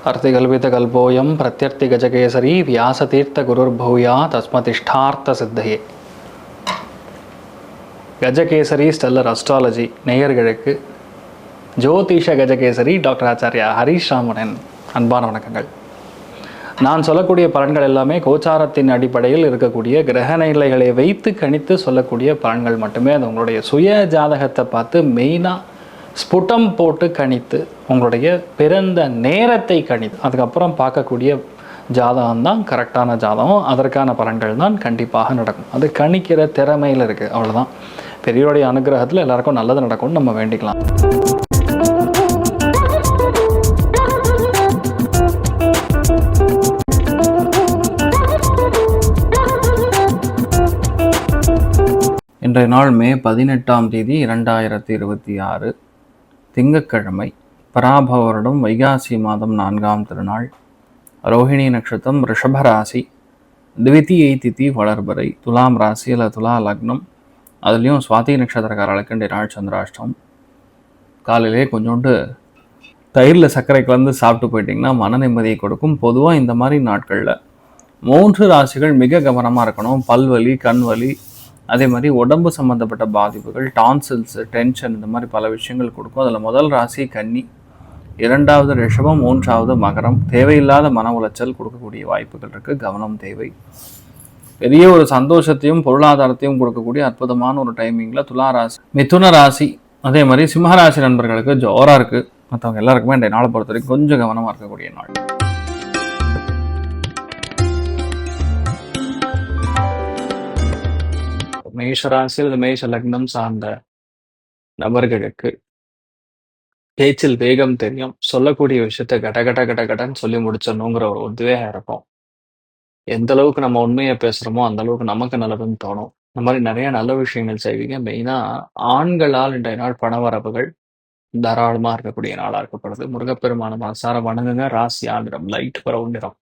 अर्तिकल्पितकल्पोऽयं प्रत्यर्थिगजकेसरी व्यासतीर्थगुरुर्भूया தஸ்மதிஷ்டார்த்த Gajakesari stellar astrology நேயர்களுக்கு ஜோதிஷ Gajakesari doctor Acharya Harish ராமனின் அன்பான வணக்கங்கள். நான் சொல்லக்கூடிய பலன்கள் எல்லாமே கோச்சாரத்தின் அடிப்படையில் இருக்கக்கூடிய கிரக நிலைகளை வைத்து கணித்து சொல்லக்கூடிய பலன்கள் மட்டுமே. அது உங்களுடைய சுய ஜாதகத்தை பார்த்து மெயினாக ஸ்புட்டம் போட்டு கணித்து உங்களுடைய பிறந்த நேரத்தை கணித்து அதுக்கப்புறம் பார்க்கக்கூடிய ஜாதகம் தான் கரெக்டான ஜாதகம். அதற்கான பலன்கள் தான் கண்டிப்பாக நடக்கும். அது கணிக்கிற திறமையில் இருக்குது, அவ்வளோதான். பெரியோடைய அனுகிரகத்தில் எல்லாருக்கும் நல்லது நடக்கும்னு நம்ம வேண்டிக்கலாம். இன்றைய நாள் மே 18ஆம் தேதி 2026 திங்கட்கிழமை, பராபவ வருடம் வைகாசி மாதம் 4ஆம் திருநாள், ரோஹிணி நட்சத்திரம், ரிஷபராசி, திவிதியை திதி வளர்பறை, துலாம் ராசி அல்ல துலா லக்னம், அதுலேயும் சுவாதி நட்சத்திரக்காரர்களுக்கு இன்றைய நாள் சந்திராஷ்டம். காலையிலே கொஞ்சோண்டு தயிரில் சர்க்கரை கலந்து சாப்பிட்டு போயிட்டிங்கன்னா மன நிம்மதியை கொடுக்கும். பொதுவாக இந்த மாதிரி நாட்களில் 3 ராசிகள் மிக கவனமாக இருக்கணும். பல்வலி, கண்வலி, அதே மாதிரி உடம்பு சம்மந்தப்பட்ட பாதிப்புகள், டான்சில்ஸ், டென்ஷன், இந்த மாதிரி பல விஷயங்கள் கொடுக்கும். அதில் முதல் ராசி கன்னி, 2வது ரிஷபம், 3வது மகரம். தேவையில்லாத மன உளைச்சல் கொடுக்கக்கூடிய வாய்ப்புகள் இருக்குது, கவனம் தேவை. பெரிய ஒரு சந்தோஷத்தையும் பொருளாதாரத்தையும் கொடுக்கக்கூடிய அற்புதமான ஒரு டைமிங்கில் துலா ராசி, மிதுன ராசி, அதே மாதிரி சிம்மராசி நண்பர்களுக்கு ஜோராக இருக்குது. மற்றவங்க எல்லாருக்குமே இந்த நாளை பொறுத்த வரைக்கும் கொஞ்சம் கவனமாக இருக்கக்கூடிய நாள். மேஷராசி அல்லது மேஷ லக்னம் சார்ந்த நபர்களுக்கு பேச்சில் வேகம் தெரியும். சொல்லக்கூடிய விஷயத்த கடன்னு சொல்லி முடிச்சிடணுங்கிற ஒரு உத்வேகம் இருக்கும். எந்த அளவுக்கு நம்ம உண்மையை பேசுகிறோமோ அந்த அளவுக்கு நமக்கு நல்லதுன்னு தோணும். இந்த மாதிரி நிறைய நல்ல விஷயங்கள் செய்வீங்க. மெயினாக ஆண்களால் இன்றைய நாள் பணவரவுகள் தாராளமாக இருக்கக்கூடிய நாளாக இருக்கப்படுது. முருகப்பெருமான மனசார வணங்குங்க. ராசி ஆந்திரம் லைட் பரவு நிறம்.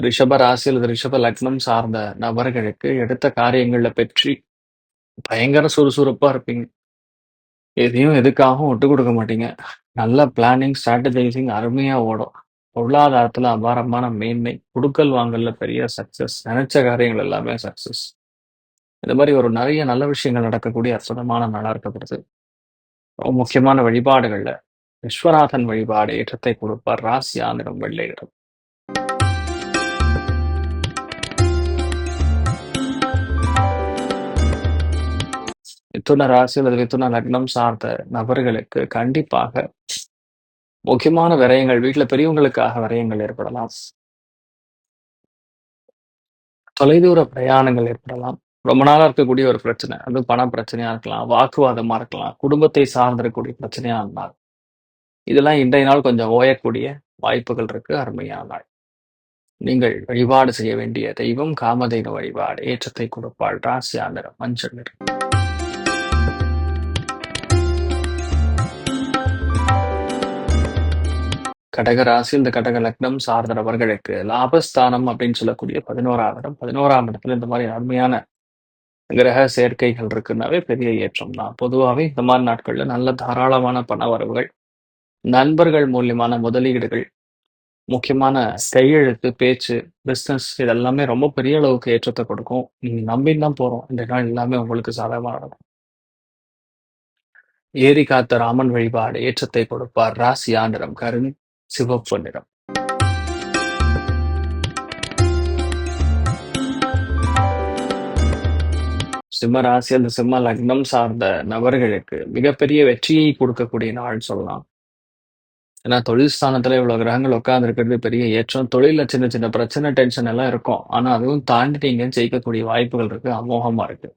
ரிஷப ராசி அல்லது ரிஷப லக்னம் சார்ந்த நபர்களுக்கு எடுத்த காரியங்களில் பெற்றி பயங்கர சுறுசுறுப்பாக இருப்பீங்க. எதையும் எதுக்காகவும் விட்டு கொடுக்க மாட்டீங்க. நல்ல பிளானிங், ஸ்ட்ராட்டஜைசிங் அருமையாக ஓடும். பொருளாதாரத்தில் அபாரமான மேன்மை, குடுக்கல் வாங்கல பெரிய சக்ஸஸ், நினைச்ச காரியங்கள் எல்லாமே சக்ஸஸ். இந்த மாதிரி ஒரு நிறைய நல்ல விஷயங்கள் நடக்கக்கூடிய அற்புதமான நாளாக இருக்கப்படுது. ரொம்ப முக்கியமான வழிபாடுகளில் விஸ்வநாதன் வழிபாடு ஏற்றத்தை கொடுப்பார். ராசி ஆந்திரம் வெள்ளை நிறம். மிதுன ராசி அல்லது மிதுன லக்னம் சார்ந்த நபர்களுக்கு கண்டிப்பாக முக்கியமான விரயங்கள், வீட்டில் பெரியவங்களுக்காக விரயங்கள் ஏற்படலாம். தொலைதூர பிரயாணங்கள் ஏற்படலாம். ரொம்ப நாளாக இருக்கக்கூடிய ஒரு பிரச்சனை, அது பண பிரச்சனையா இருக்கலாம், வாக்குவாதமா இருக்கலாம், குடும்பத்தை சார்ந்திருக்கக்கூடிய பிரச்சனையா இருந்தால் இதெல்லாம் இன்றைய நாள் கொஞ்சம் ஓயக்கூடிய வாய்ப்புகள் இருக்கு. அருமையான நாள். நீங்கள் வழிபாடு செய்ய வேண்டிய தெய்வம் காமதேனு வழிபாடு ஏற்றத்தை கொடுப்பாள். ராசி ஆந்திரம் மஞ்சள் நிறம். கடக ராசி இந்த கடக லக்னம் சார்ந்த நபர்களுக்கு லாபஸ்தானம் அப்படின்னு சொல்லக்கூடிய 11ஆம் இடத்துல இந்த மாதிரி அருமையான கிரக சேர்க்கைகள் இருக்குன்னாவே பெரிய ஏற்றம் தான். பொதுவாகவே இந்த மாதிரி நாட்கள்ல நல்ல தாராளமான பண வரவுகள், நண்பர்கள் மூலியமான முதலீடுகள், முக்கியமான கையெழுத்து, பேச்சு, பிஸ்னஸ், இதெல்லாமே ரொம்ப பெரிய அளவுக்கு ஏற்றத்தை கொடுக்கும். நீங்க நம்பின்னு தான் போறோம். இந்த நாள் எல்லாமே உங்களுக்கு சாதகமாக நடக்கும். ஏரி காத்த ராமன் வழிபாடு ஏற்றத்தை கொடுப்பார். ராசி ஆந்திரம் கருண் சிவப்பு நிறம். சிம்ம ராசி அந்த சிம்ம லக்னம் சார்ந்த நபர்களுக்கு மிகப்பெரிய வெற்றியை கொடுக்கக்கூடிய நாள் சொல்லலாம். ஏன்னா தொழில் ஸ்தானத்துல இவ்வளவு கிரகங்கள் உட்கார்ந்து இருக்கிறது பெரிய ஏற்றம். தொழில சின்ன சின்ன பிரச்சனை, டென்ஷன் எல்லாம் இருக்கும். ஆனா அதுவும் தாண்டி நீங்க ஜெயிக்கக்கூடிய வாய்ப்புகள் இருக்கு, அமோகமா இருக்கு.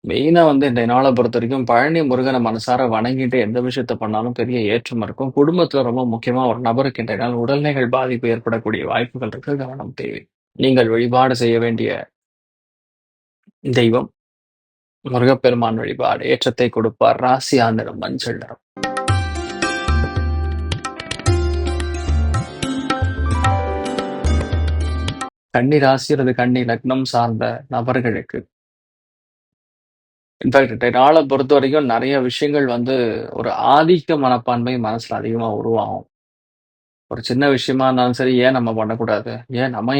மெயினா இந்த நாளை பொறுத்த வரைக்கும் பழனி முருகனை மனசார வணங்கிட்டு எந்த விஷயத்த பண்ணாலும் பெரிய ஏற்றம் இருக்கும். குடும்பத்துல ரொம்ப முக்கியமா ஒரு நபருக்கு இன்றைய நாள் உடல்நிலைகள் பாதிப்பு ஏற்படக்கூடிய வாய்ப்புகள் இருக்கு, கவனம் தேவை. நீங்கள் வழிபாடு செய்ய வேண்டிய தெய்வம் முருகப்பெருமான் வழிபாடு ஏற்றத்தை கொடுப்பார். ராசி ஆந்திரம் மஞ்சள் நிறம். கன்னி ராசி அல்லது கன்னி லக்னம் சார்ந்த நபர்களுக்கு இன்ஃபாக்ட் இன்றைய நாள பொறுத்தவரைக்கும் நெறைய விஷயங்கள் வந்து ஒரு ஆதிக்க மனப்பான்மை மனசுல அதிகமா உருவாகும். ஒரு சின்ன விஷயமா இருந்தாலும் சரி, "ஏன் நம்ம பண்ணக்கூடாது?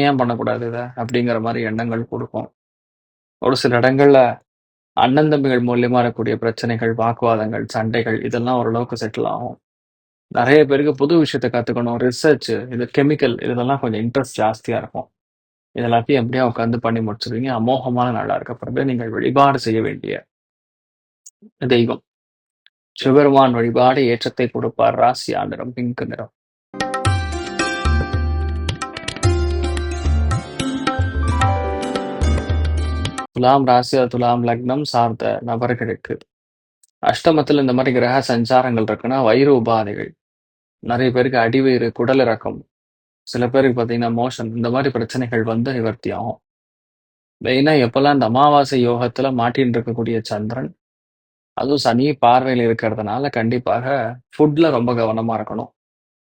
ஏன் பண்ணக்கூடாது இத?" அப்படிங்கிற மாரி எண்ணங்கள் குடுக்கும். ஒரு சில இடங்கள்ல அண்ணன் தம்பிகள் மூலியமா இருக்கக்கூடிய பிரச்சனைகள், வாக்குவாதங்கள், சண்டைகள் இதெல்லாம் ஓரளவுக்கு செட்டில் ஆகும். நெறைய பேருக்கு புது விஷயத்த கத்துக்கணும், ரிசர்ச், இது கெமிக்கல் இதுலலாம் கொஞ்சம் இன்ட்ரெஸ்ட் ஜாஸ்தியா இருக்கும். இது எல்லாத்தையும் எப்படியோ உட்காந்து பண்ணி முடிச்சுருவீங்க. அமோகமான நாளா இருக்க போறது. நீங்கள் வழிபாடு செய்ய வேண்டிய தெய்வம் சிவபெருமான் வழிபாடு ஏற்றத்தை கொடுப்பார். ராசியா நிறம் பிங்க் நிறம். துலாம் ராசி, துலாம் லக்னம் சார்ந்த நபர்களுக்கு அஷ்டமத்துல இந்த மாரி கிரக சஞ்சாரங்கள் இருக்குன்னா, வயிறு உபாதைகள், நெறைய பேருக்கு அடிவயிறு, குடலிறக்கம், சில பேருக்கு பார்த்தீங்கன்னா மோஷன் இந்த மாரி பிரச்சனைகள் வந்து நிவர்த்தி ஆகும். மெயினா எப்பல்லாம் இந்த அமாவாசை யோகத்துல மாட்டின்னு இருக்கக்கூடிய சந்திரன், அதுவும் சனி பார்வையில இருக்கிறதுனால கண்டிப்பாக ஃபுட்ல ரொம்ப கவனமா இருக்கணும்.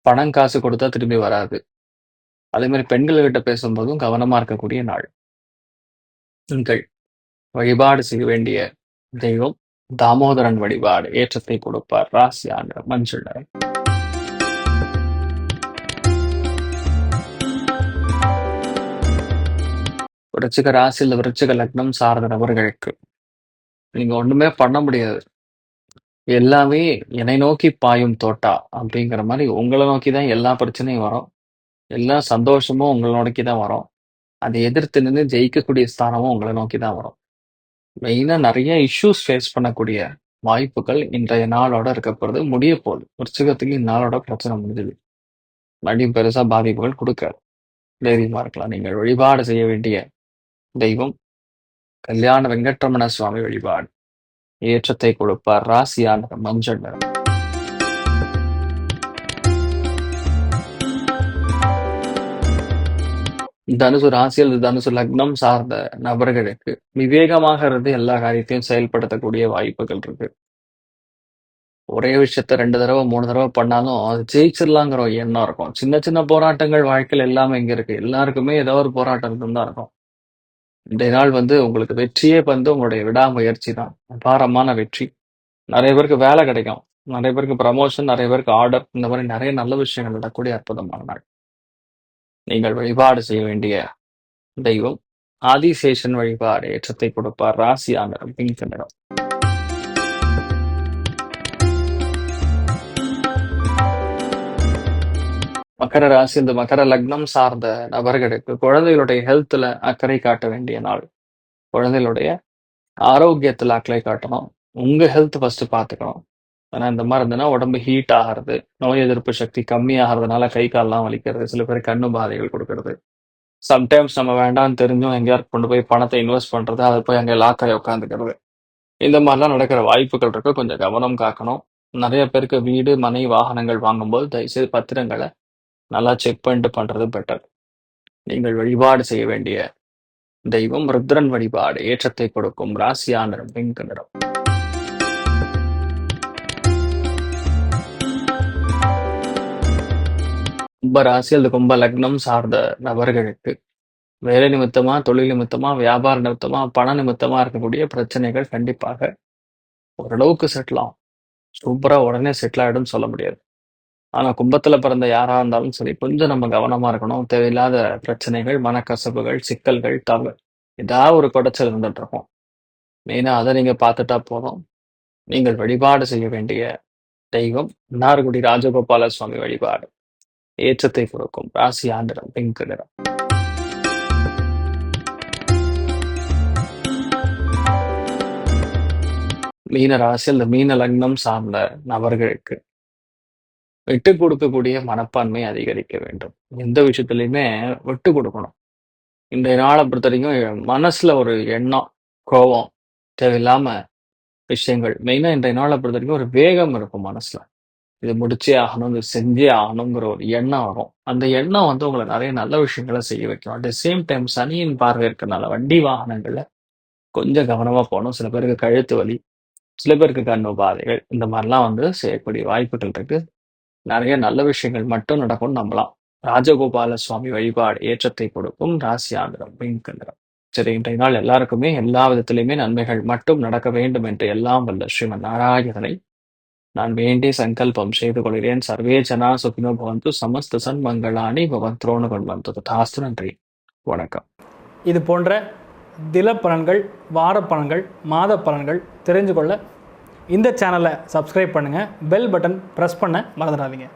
பணம், காசு கொடுத்தா திரும்பி வராது. அதே மாரி பெண்கள்கிட்ட பேசும்போதும் கவனமா இருக்கக்கூடிய நாள். நீங்கள் வழிபாடு செய்ய வேண்டிய தெய்வம் தாமோதரன் வழிபாடு ஏற்றத்தை கொடுப்பார். ராசியா நிறம் மஞ்சள் நிறம். விருச்சிக ராசி இல்ல விருச்சிக லக்னம் சார்ந்த நபர்களுக்கு நீங்க ஒண்ணுமே பண்ண முடியாது. எல்லாமே என்னை நோக்கி பாயும் தோட்டா அப்படிங்கிற மாரி உங்கள நோக்கி தான் எல்லா பிரச்சனையும் வரும். எல்லா சந்தோஷமும் உங்கள நோக்கி தான் வரும். அதை எதிர்த்து நின்னு ஜெயிக்கக்கூடிய ஸ்தானமும் உங்கள நோக்கி தான் வரும். மெயினா நெறைய இஷ்யூஸ் ஃபேஸ் பண்ணக்கூடிய வாய்ப்புகள் இன்றைய நாளோட இருக்க போறது. முடியப் போகுது. விருச்சிகத்துக்கு இந்நாளோட பிரச்சனை முடிஞ்சுது. மறுபடியும் பெருசா பாதிப்புகள் குடுக்காது. தைரியமா இருக்கலாம். நீங்கள் வழிபாடு செய்ய வேண்டிய தெய்வம் கல்யாண வெங்கட்ரமண சுவாமி வழிபாடு. ஏற்றத்தை கொடுப்பார். ராசியா நிறம் மஞ்சள் நிறம். தனுசு ராசி அல்லது தனுசு லக்னம் சார்ந்த நபர்களுக்கு விவேகமாக இருந்து எல்லா காரியத்தையும் செயல்படுத்தக்கூடிய வாய்ப்புகள் இருக்கு. ஒரே விஷயத்த 2 தடவ, 3 தடவ பண்ணாலும் அது ஜெயிச்சிடலாங்கிற ஒரு எண்ணம் இருக்கும். சின்ன சின்ன போராட்டங்கள் வாழ்க்கையில எல்லாமே இங்க இருக்கு. எல்லாருக்குமே ஏதோ ஒரு போராட்டம் இருந்துன்னு தான் இருக்கும். இன்றைய நாள் வந்து உங்களுக்கு வெற்றியே வந்து உங்களுடைய விடாமுயற்சி தான். அபாரமான வெற்றி. நெறைய பேருக்கு வேலை கிடைக்கும். நெறைய பேருக்கு ப்ரமோஷன், நெறைய பேருக்கு ஆர்டர் இந்த மாரி நெறைய நல்ல விஷயங்கள் நடக்கக்கூடிய அற்புதமான நாள். நீங்கள் வழிபாடு செய்ய வேண்டிய தெய்வம் ஆதிசேஷன் வழிபாடு ஏற்றத்தை கொடுப்பார். ராசியா நிறம் பிங்க் நிறம். மகர ராசி இந்த மகர லக்னம் சார்ந்த நபர்களுக்கு குழந்தைகளுடைய ஹெல்த்ல அக்கறை காட்ட வேண்டிய நாள். குழந்தைகளுடைய ஆரோக்கியத்துல அக்கறை காட்டணும். உங்க ஹெல்த் ஃபர்ஸ்ட் பார்த்துக்கணும். ஏன்னா இந்த மாதிரி இருந்ததுன்னா உடம்பு ஹீட் ஆகிறது, நோய் எதிர்ப்பு சக்தி கம்மியாகிறதுனால கை கால்லாம் வலிக்கிறது, சில பேர் கண்ணு பாதைகள் கொடுக்கறது. சம்டைம்ஸ் நம்ம வேண்டாம்னு தெரிஞ்சும் எங்கேயாவது கொண்டு போய் பணத்தை இன்வெஸ்ட் பண்றது, அதை போய் அங்கே லாக் ஆகி உட்காந்துக்கிறது. இந்த மாதிரிலாம் நடக்கிற வாய்ப்புகள் இருக்கு. கொஞ்சம் கவனம் காக்கணும். நிறைய பேருக்கு வீடு, மனை, வாகனங்கள் வாங்கும்போது தயவுசெய்து பத்திரங்களை நல்லா செக் பண்ணிட்டு பண்றது பெட்டர். நீங்கள் வழிபாடு செய்ய வேண்டிய தெய்வம் ருத்ரன் வழிபாடு ஏற்றத்தை கொடுக்கும். ராசியா நிறம் பிங்க் நிறம். கும்ப ராசி அல்லது கும்ப லக்னம் சார்ந்த நபர்களுக்கு வேலை நிமித்தமா, தொழில் நிமித்தமா, வியாபார நிமித்தமா, பண நிமித்தமா இருக்கக்கூடிய பிரச்சனைகள் கண்டிப்பாக ஓரளவுக்கு செட்டில் ஆகும். சூப்பரா உடனே செட்டில் ஆயிடும்னு சொல்ல முடியாது. ஆனா கும்பத்துல பிறந்த யாரா இருந்தாலும் சரி, கொஞ்சம் நம்ம கவனமா இருக்கணும். தேவையில்லாத பிரச்சனைகள், மனக்கசப்புகள், சிக்கல்கள், ஏதாவது ஒரு குடைச்சல் இருந்துட்டு இருக்கும். மெயினா அத நீங்க பார்த்துட்டா போதும். நீங்கள் வழிபாடு செய்ய வேண்டிய தெய்வம் மன்னார்குடி ராஜகோபால சுவாமி வழிபாடு. ஏற்றத்தை கொடுக்கும். ராசி ஆண்டிரம் பிங்க் நிறம். மீன ராசி அல்லது மீன லக்னம் சார்ந்த நபர்களுக்கு விட்டுக் கொடுக்கக்கூடிய மனப்பான்மை அதிகரிக்க வேண்டும். எந்த விஷயத்திலயுமே விட்டு கொடுக்கணும். இன்றைய நாள பொறுத்தவரைக்கும் மனசுல ஒரு எண்ணம், கோவம், தேவையில்லாம விஷயங்கள். மெயினா இன்றைய நாள பொறுத்தவரைக்கும் ஒரு வேகம் இருக்கும் மனசுல. இத முடிச்சே ஆகணும், இத செஞ்சே ஆகணுங்கிற ஒரு எண்ணம் வரும். அந்த எண்ணம் வந்து உங்கள நெறைய நல்ல விஷயங்கள செய்ய வைக்கும். அட் த சேம் டைம் சனியின் பார்வை இருக்கனால வண்டி வாகனங்கள்ல கொஞ்சம் கவனமா போணும். சில பேருக்கு கழுத்து வலி, சில பேருக்கு கண் உபாதைகள் இந்த மாரிலாம் வந்து செய்யக்கூடிய வாய்ப்புகள் இருக்கு. நெறைய நல்ல விஷயங்கள் மட்டும் நடக்கும்னு நம்பலாம். ராஜகோபால சுவாமி வழிபாடு ஏற்றத்தை கொடுக்கும். ராசி ஆந்திரம் பிங்க் நிறம். சரி, இன்றைய நாள் எல்லாருக்குமே எல்லா விதத்திலுமே நன்மைகள் மட்டும் நடக்க வேண்டும் என்று எல்லாம் வல்ல ஸ்ரீமன் நாராயணனை நான் வேண்டி சங்கல்பம் செய்து கொள்கிறேன். சர்வே ஜனா சுகினோ பவந்து, சமஸ்த சன்மங்களானி பவந்த்ரோணு கொண்டு தாஸ்து. நன்றி, வணக்கம். இது போன்ற தில பலன்கள், வார பலன்கள், மாத பலன்கள் தெரிஞ்சு கொள்ள இந்த சேனலை சப்ஸ்கிரைப் பண்ணுங்கள். பெல் பட்டன் ப்ரெஸ் பண்ண மறந்துடாதீங்க.